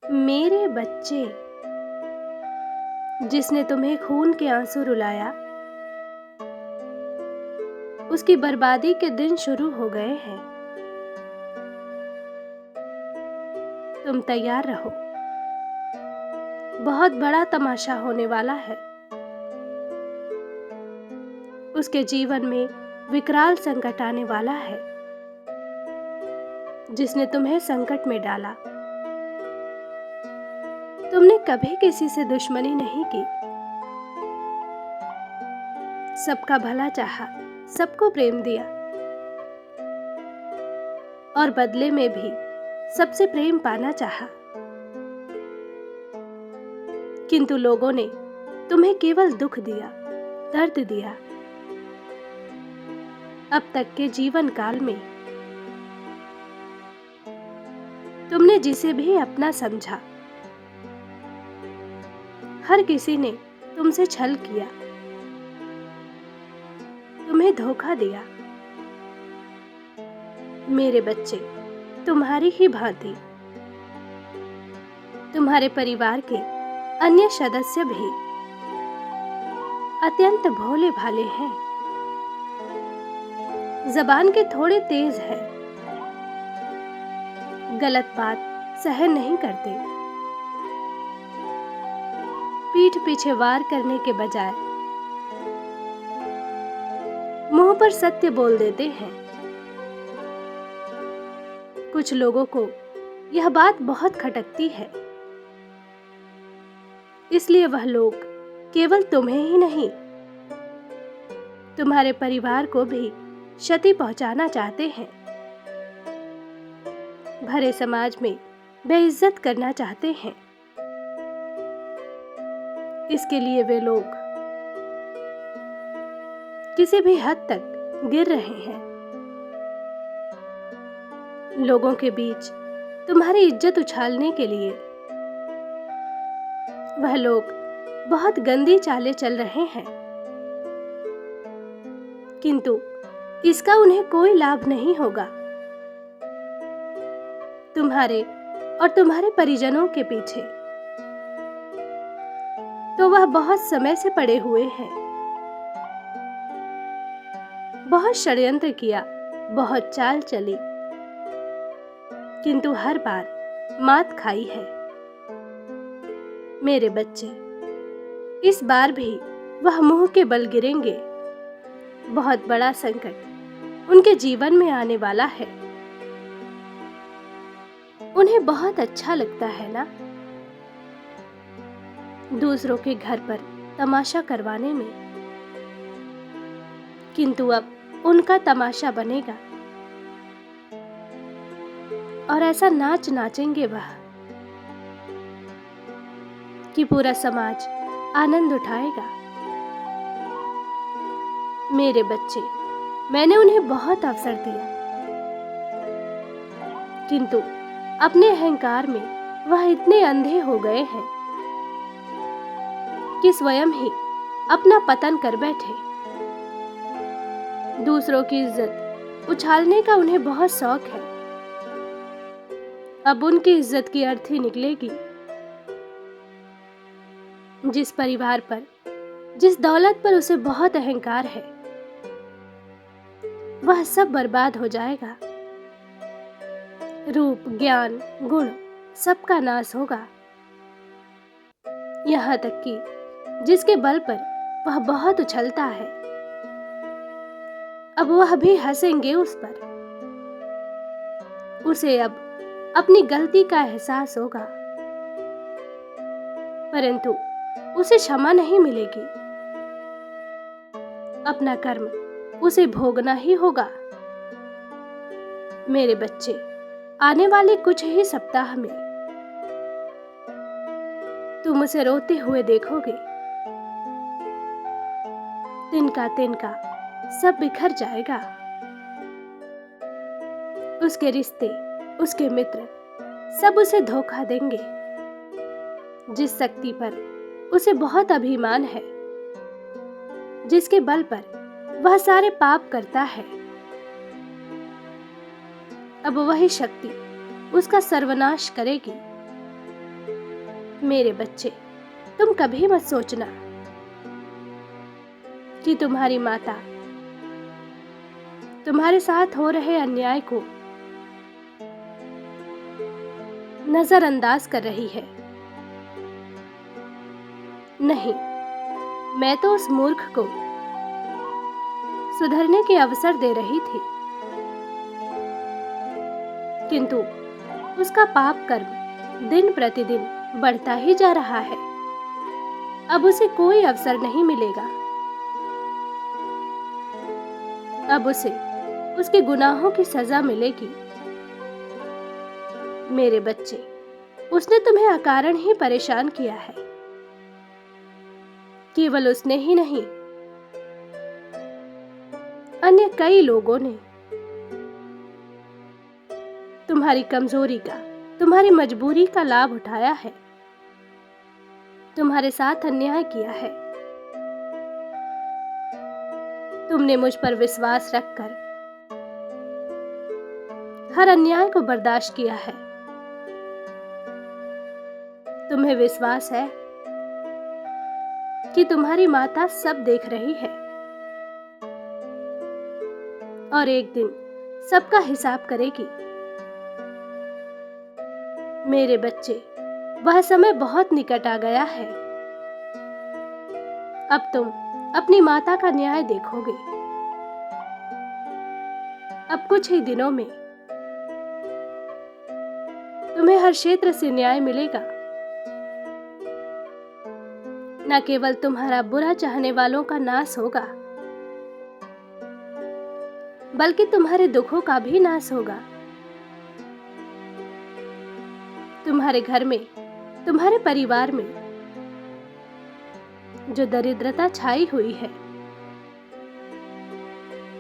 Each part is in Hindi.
मेरे बच्चे, जिसने तुम्हें खून के आंसू रुलाया, उसकी बर्बादी के दिन शुरू हो गए हैं। तुम तैयार रहो, बहुत बड़ा तमाशा होने वाला है। उसके जीवन में विकराल संकट आने वाला है, जिसने तुम्हें संकट में डाला। तुमने कभी किसी से दुश्मनी नहीं की, सबका भला चाहा, सबको प्रेम दिया और बदले में भी सबसे प्रेम पाना चाहा। किंतु लोगों ने तुम्हें केवल दुख दिया, दर्द दिया। अब तक के जीवन काल में तुमने जिसे भी अपना समझा, हर किसी ने तुमसे छल किया, तुम्हें धोखा दिया। मेरे बच्चे, तुम्हारी ही भांति तुम्हारे परिवार के अन्य सदस्य भी अत्यंत भोले भाले हैं, जबान के थोड़े तेज हैं, गलत बात सहन नहीं करते, पीठ पीछे वार करने के बजाय मुंह पर सत्य बोल देते हैं। कुछ लोगों को यह बात बहुत खटकती है, इसलिए वह लोग केवल तुम्हें ही नहीं, तुम्हारे परिवार को भी क्षति पहुंचाना चाहते हैं, भरे समाज में बेइज्जत करना चाहते हैं। इसके लिए वे लोग किसी भी हद तक गिर रहे हैं। लोगों के बीच तुम्हारी इज्जत उछालने के लिए वह लोग बहुत गंदी चालें चल रहे हैं, किंतु इसका उन्हें कोई लाभ नहीं होगा। तुम्हारे और तुम्हारे परिजनों के पीछे तो वह बहुत समय से पड़े हुए हैं। बहुत षड्यंत्र किया, बहुत चाल चली, किंतु हर बार मात खाई है। मेरे बच्चे, इस बार भी वह मुंह के बल गिरेंगे। बहुत बड़ा संकट उनके जीवन में आने वाला है। उन्हें बहुत अच्छा लगता है ना, दूसरों के घर पर तमाशा करवाने में, किंतु अब उनका तमाशा बनेगा और ऐसा नाच नाचेंगे वह कि पूरा समाज आनंद उठाएगा। मेरे बच्चे, मैंने उन्हें बहुत अवसर दिया, किंतु अपने अहंकार में वह इतने अंधे हो गए हैं कि स्वयं ही अपना पतन कर बैठे। दूसरों की इज्जत उछालने का उन्हें बहुत शौक है। अब उनकी इज्जत की अर्थी निकलेगी। जिस परिवार पर, जिस दौलत पर उसे बहुत अहंकार है, वह सब बर्बाद हो जाएगा। रूप, ज्ञान, गुण सबका नाश होगा। यहाँ तक कि जिसके बल पर वह बहुत उछलता है, अब वह भी हंसेंगे उस पर। उसे अब अपनी गलती का एहसास होगा, परंतु उसे क्षमा नहीं मिलेगी। अपना कर्म उसे भोगना ही होगा। मेरे बच्चे, आने वाले कुछ ही सप्ताह में तुम उसे रोते हुए देखोगे। तिनका तिनका सब बिखर जाएगा। उसके रिश्ते, उसके मित्र सब उसे धोखा देंगे। जिस शक्ति पर उसे बहुत अभिमान है, जिसके बल पर वह सारे पाप करता है, अब वही शक्ति उसका सर्वनाश करेगी। मेरे बच्चे, तुम कभी मत सोचना कि तुम्हारी माता तुम्हारे साथ हो रहे अन्याय को नजरअंदाज कर रही है। नहीं, मैं तो उस मूर्ख को सुधरने के अवसर दे रही थी, किंतु उसका पाप कर्म दिन प्रतिदिन बढ़ता ही जा रहा है। अब उसे कोई अवसर नहीं मिलेगा। अब उसे उसके गुनाहों की सजा मिलेगी। मेरे बच्चे, उसने तुम्हें अकारण ही परेशान किया है। केवल उसने ही नहीं, अन्य कई लोगों ने तुम्हारी कमजोरी का, तुम्हारी मजबूरी का लाभ उठाया है, तुम्हारे साथ अन्याय किया है। तुमने मुझ पर विश्वास रखकर हर अन्याय को बर्दाश्त किया है। तुम्हें विश्वास है कि तुम्हारी माता सब देख रही है और एक दिन सबका हिसाब करेगी। मेरे बच्चे, वह समय बहुत निकट आ गया है। अब तुम अपनी माता का न्याय देखोगे। अब कुछ ही दिनों में तुम्हें हर क्षेत्र से न्याय मिलेगा। न केवल तुम्हारा बुरा चाहने वालों का नाश होगा, बल्कि तुम्हारे दुखों का भी नाश होगा। तुम्हारे घर में, तुम्हारे परिवार में जो दरिद्रता छाई हुई है,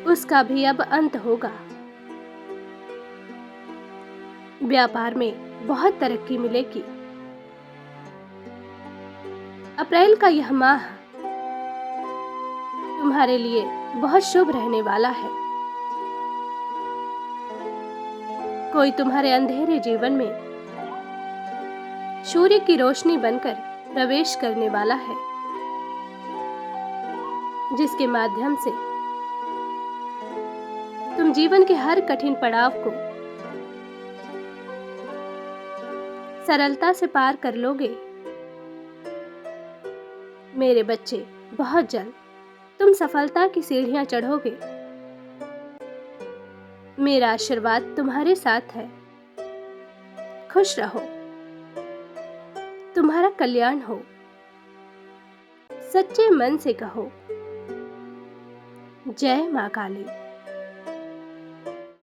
उसका भी अब अंत होगा। व्यापार में बहुत तरक्की मिलेगी। अप्रैल का यह माह तुम्हारे लिए बहुत शुभ रहने वाला है। कोई तुम्हारे अंधेरे जीवन में सूर्य की रोशनी बनकर प्रवेश करने वाला है, जिसके माध्यम से तुम जीवन के हर कठिन पड़ाव को सरलता से पार कर लोगे। मेरे बच्चे, बहुत जल्द तुम सफलता की सीढ़ियां चढ़ोगे। मेरा आशीर्वाद तुम्हारे साथ है। खुश रहो, तुम्हारा कल्याण हो। सच्चे मन से कहो, जय मां काली।